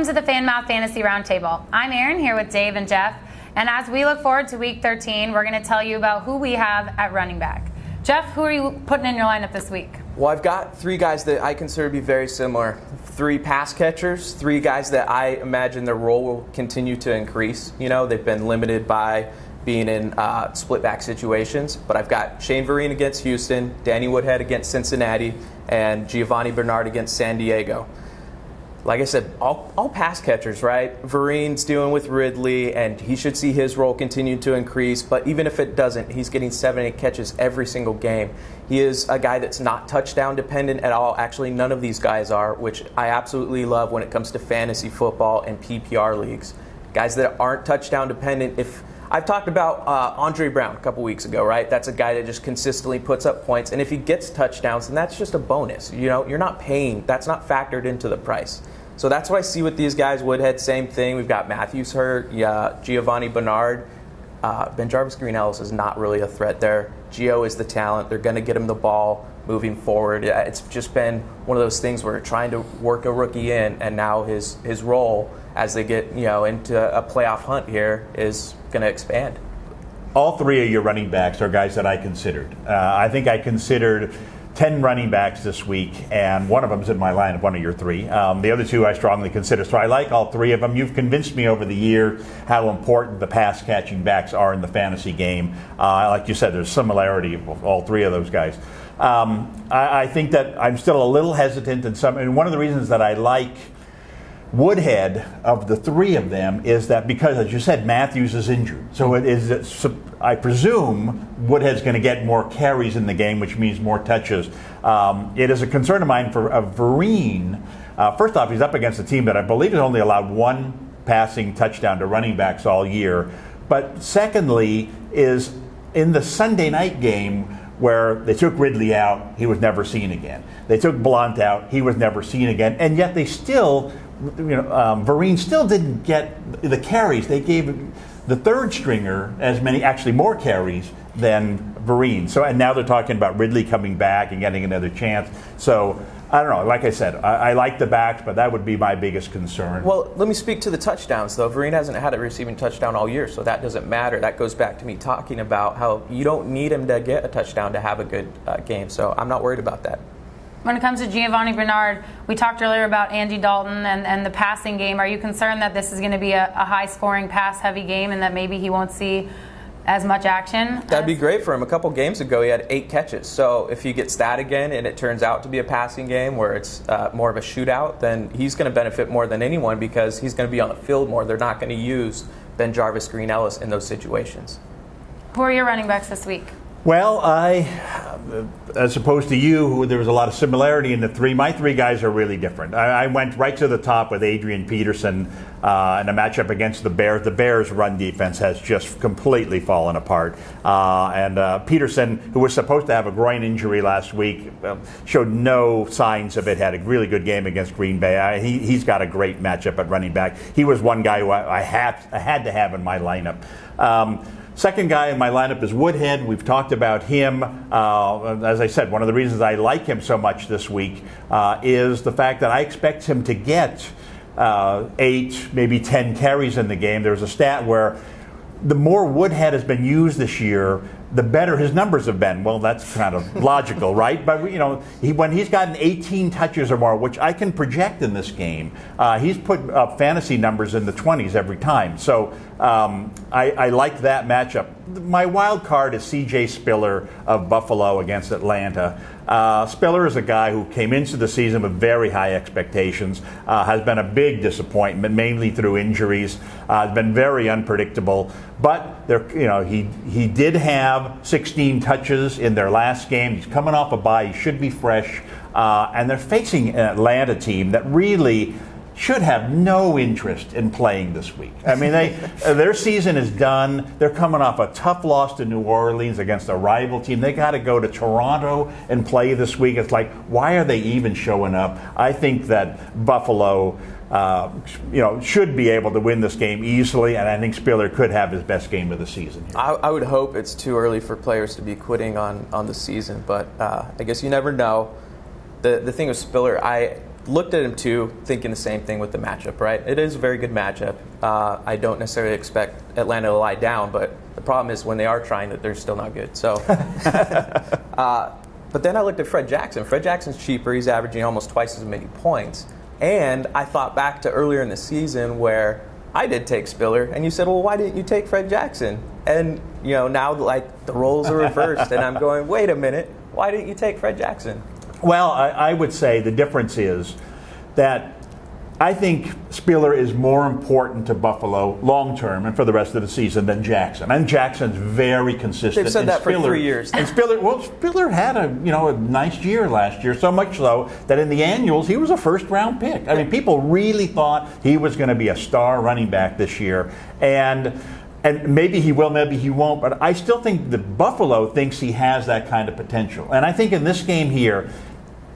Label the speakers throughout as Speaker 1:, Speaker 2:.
Speaker 1: Welcome to the FanMouth Fantasy Roundtable. I'm Erin here with Dave and Jeff, and as we look forward to Week 13, we're going to tell you about who we have at running back. Jeff, who are you putting in your lineup this week?
Speaker 2: Well, I've got three guys that I consider to be very similar. Three pass catchers, three guys that I imagine their role will continue to increase. You know, they've been limited by being in split back situations, but I've got Shane Vereen against Houston, Danny Woodhead against Cincinnati, and Giovanni Bernard against San Diego. Like I said, all pass catchers, right? Vereen's dealing with Ridley, and he should see his role continue to increase. But even if it doesn't, he's getting 7-8 catches every single game. He is a guy that's not touchdown dependent at all. Actually, none of these guys are, which I absolutely love when it comes to fantasy football and PPR leagues. Guys that aren't touchdown dependent. If I've talked about Andre Brown a couple weeks ago, right? That's a guy that just consistently puts up points, and if he gets touchdowns, then that's just a bonus. You know, you're not paying. That's not factored into the price. So that's what I see with these guys. Woodhead, same thing. We've got Matthews hurt. Giovanni Bernard. Ben Jarvis Green Ellis is not really a threat there. Gio is the talent. They're going to get him the ball moving forward. It's just been one of those things where you're trying to work a rookie in, and now his role as they get into a playoff hunt here is going to expand.
Speaker 3: All three of your running backs are guys that I considered. I think I considered 10 running backs this week, and one of them is in my lineup, one of your three. The other two I strongly consider. So I like all three of them. You've convinced me over the year how important the pass-catching backs are in the fantasy game. Like you said, there's similarity of all three of those guys. I think that I'm still a little hesitant in some, and one of the reasons that I like Woodhead of the three of them is that because, as you said, Matthews is injured. So I presume Woodhead's going to get more carries in the game, which means more touches. It is a concern of mine for Vereen. First off, he's up against a team that I believe has only allowed one passing touchdown to running backs all year. But secondly is in the Sunday night game where they took Ridley out, he was never seen again. They took Blount out, he was never seen again. And yet they still... Vereen still didn't get the carries. They gave the third stringer actually more carries than Vereen. So, and now they're talking about Ridley coming back and getting another chance. So, I don't know. Like I said, I like the backs, but that would be my biggest concern.
Speaker 2: Well, let me speak to the touchdowns, though. Vereen hasn't had a receiving touchdown all year, so that doesn't matter. That goes back to me talking about how you don't need him to get a touchdown to have a good game. So, I'm not worried about that.
Speaker 1: When it comes to Giovanni Bernard, we talked earlier about Andy Dalton and the passing game. Are you concerned that this is going to be a high-scoring, pass-heavy game and that maybe he won't see as much action?
Speaker 2: That'd be great for him. A couple games ago, he had 8 catches. So if he gets that again and it turns out to be a passing game where it's more of a shootout, then he's going to benefit more than anyone because he's going to be on the field more. They're not going to use Ben Jarvis Green Ellis in those situations.
Speaker 1: Who are your running backs this week?
Speaker 3: Well, as opposed to you, there was a lot of similarity in the three. My three guys are really different. I went right to the top with Adrian Peterson in a matchup against the Bears. The Bears' run defense has just completely fallen apart. And Peterson, who was supposed to have a groin injury last week, showed no signs of it, had a really good game against Green Bay. He's got a great matchup at running back. He was one guy who I had to have in my lineup. Second guy in my lineup is Woodhead. We've talked about him. As I said, one of the reasons I like him so much this week is the fact that I expect him to get 8, maybe 10 carries in the game. There's a stat where the more Woodhead has been used this year, the better his numbers have been. Well, that's kind of logical, right? But when he's gotten 18 touches or more, which I can project in this game, he's put up fantasy numbers in the 20s every time. So I like that matchup. My wild card is C.J. Spiller of Buffalo against Atlanta. Spiller is a guy who came into the season with very high expectations, has been a big disappointment, mainly through injuries, has been very unpredictable. But he did have 16 touches in their last game. He's coming off a bye. He should be fresh. And they're facing an Atlanta team that really should have no interest in playing this week. I mean, their season is done. They're coming off a tough loss to New Orleans against a rival team. They got to go to Toronto and play this week. It's like, why are they even showing up? I think that Buffalo should be able to win this game easily, and I think Spiller could have his best game of the season.
Speaker 2: I would hope it's too early for players to be quitting on the season, but I guess you never know. The thing with Spiller, looked at him too, thinking the same thing with the matchup, right? It is a very good matchup. I don't necessarily expect Atlanta to lie down, but the problem is when they are trying, that they're still not good. So, but then I looked at Fred Jackson. Fred Jackson's cheaper. He's averaging almost twice as many points. And I thought back to earlier in the season where I did take Spiller, and you said, well, why didn't you take Fred Jackson? And, now, like, the roles are reversed, and I'm going, wait a minute, why didn't you take Fred Jackson?
Speaker 3: Well, I would say the difference is that I think Spiller is more important to Buffalo long term and for the rest of the season than Jackson. And Jackson's very consistent.
Speaker 2: They've said that for 3 years.
Speaker 3: And Spiller had a nice year last year, so much so that in the annuals he was a first-round pick. I mean, people really thought he was going to be a star running back this year, and maybe he will, maybe he won't. But I still think that Buffalo thinks he has that kind of potential. And I think in this game here,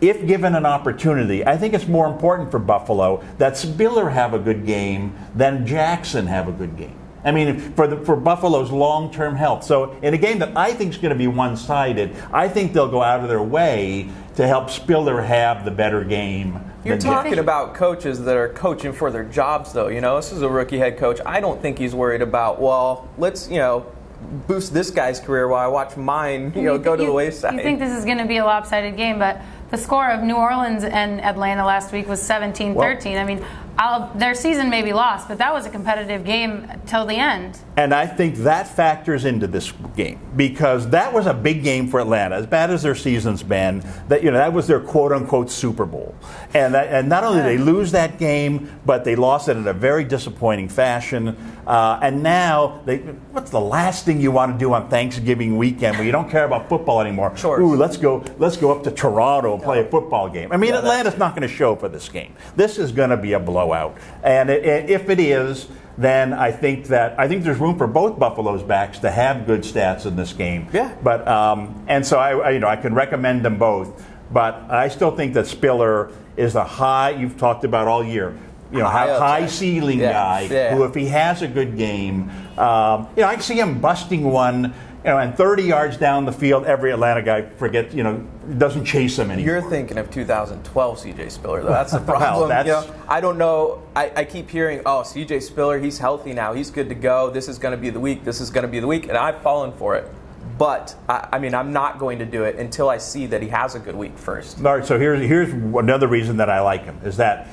Speaker 3: if given an opportunity, I think it's more important for Buffalo that Spiller have a good game than Jackson have a good game. I mean, for Buffalo's long-term health. So in a game that I think is going to be one-sided, I think they'll go out of their way to help Spiller have the better game.
Speaker 2: You're talking about coaches that are coaching for their jobs, though. This is a rookie head coach. I don't think he's worried about, well, let's, boost this guy's career while I watch mine, go to the wayside.
Speaker 1: You think this is going to be a lopsided game, but the score of New Orleans and Atlanta last week was 17-13.
Speaker 3: Well,
Speaker 1: I mean, their season may be lost, but that was a competitive game till the end.
Speaker 3: And I think that factors into this game because that was a big game for Atlanta. As bad as their season's been, that was their quote-unquote Super Bowl. And not only did they lose that game, but they lost it in a very disappointing fashion. And now, what's the last thing you want to do on Thanksgiving weekend when you don't care about football anymore?
Speaker 2: Sure.
Speaker 3: Ooh, let's go up to Toronto and play a football game. I mean, Atlanta's not going to show for this game. This is going to be a blowout. And if it is, then I think there's room for both Buffalo's backs to have good stats in this game.
Speaker 2: Yeah.
Speaker 3: But and so I can recommend them both. But I still think that Spiller is a high. You've talked about all year. High ceiling guy who, if he has a good game, I can see him busting one. And 30 yards down the field, every Atlanta guy doesn't chase him anymore.
Speaker 2: You're thinking of 2012 C.J. Spiller, though. That's the problem. I don't know. I keep hearing, C.J. Spiller, he's healthy now. He's good to go. This is going to be the week. This is going to be the week. And I've fallen for it. But, I'm not going to do it until I see that he has a good week first.
Speaker 3: All right, so here's another reason that I like him, is that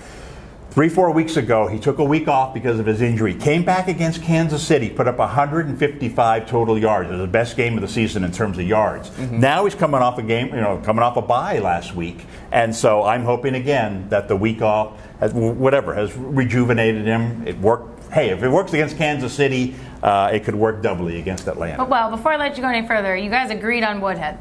Speaker 3: 3-4 weeks ago, he took a week off because of his injury. Came back against Kansas City, put up 155 total yards. It was the best game of the season in terms of yards. Mm-hmm. Now he's coming off a bye last week. And so I'm hoping again that the week off has rejuvenated him. It worked. Hey, if it works against Kansas City, it could work doubly against Atlanta.
Speaker 1: Well, before I let you go any further, you guys agreed on Woodhead.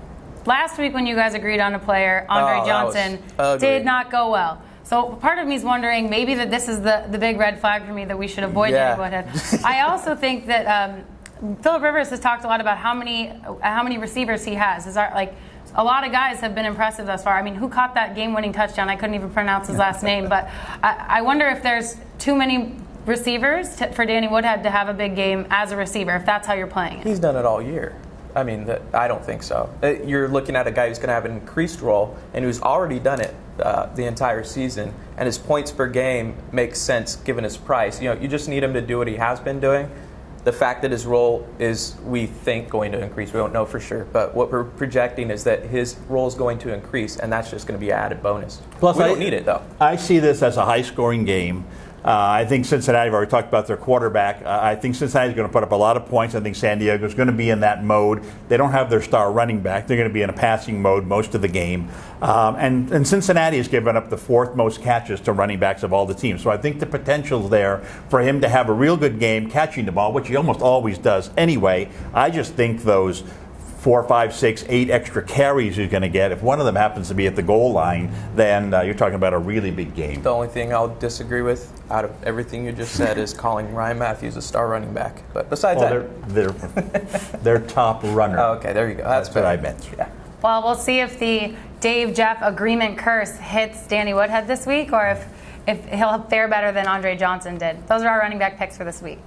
Speaker 1: Last week when you guys agreed on a player, Andre Johnson, did not go well. So part of me is wondering maybe that this is the big red flag for me that we should avoid Danny Woodhead. I also think that Phillip Rivers has talked a lot about how many receivers he has. A lot of guys have been impressive thus far. I mean, who caught that game-winning touchdown? I couldn't even pronounce his last name. But I wonder if there's too many receivers for Danny Woodhead to have a big game as a receiver, if that's how you're playing it.
Speaker 2: He's done it all year. I don't think so. You're looking at a guy who's going to have an increased role and who's already done it the entire season, and his points per game makes sense given his price. You just need him to do what he has been doing. The fact that his role is, we think, going to increase, we don't know for sure, but what we're projecting is that his role is going to increase, and that's just going to be an added bonus.
Speaker 3: Plus,
Speaker 2: we don't need it, though.
Speaker 3: I see this as a high-scoring game. I think Cincinnati, I've already talked about their quarterback. I think Cincinnati's going to put up a lot of points. I think San Diego's going to be in that mode. They don't have their star running back. They're going to be in a passing mode most of the game. And Cincinnati has given up the fourth most catches to running backs of all the teams. So I think the potential's there for him to have a real good game catching the ball, which he almost always does anyway. I just think those 4, 5, 6, 8 extra carries you're going to get, if one of them happens to be at the goal line, then you're talking about a really big game.
Speaker 2: The only thing I'll disagree with out of everything you just said is calling Ryan Matthews a star running back. But besides
Speaker 3: they're top runner.
Speaker 2: Oh, okay, there you go. That's
Speaker 3: what I meant.
Speaker 2: Yeah.
Speaker 1: Well, we'll see if the Dave-Jeff agreement curse hits Danny Woodhead this week, or if he'll fare better than Andre Johnson did. Those are our running back picks for this week.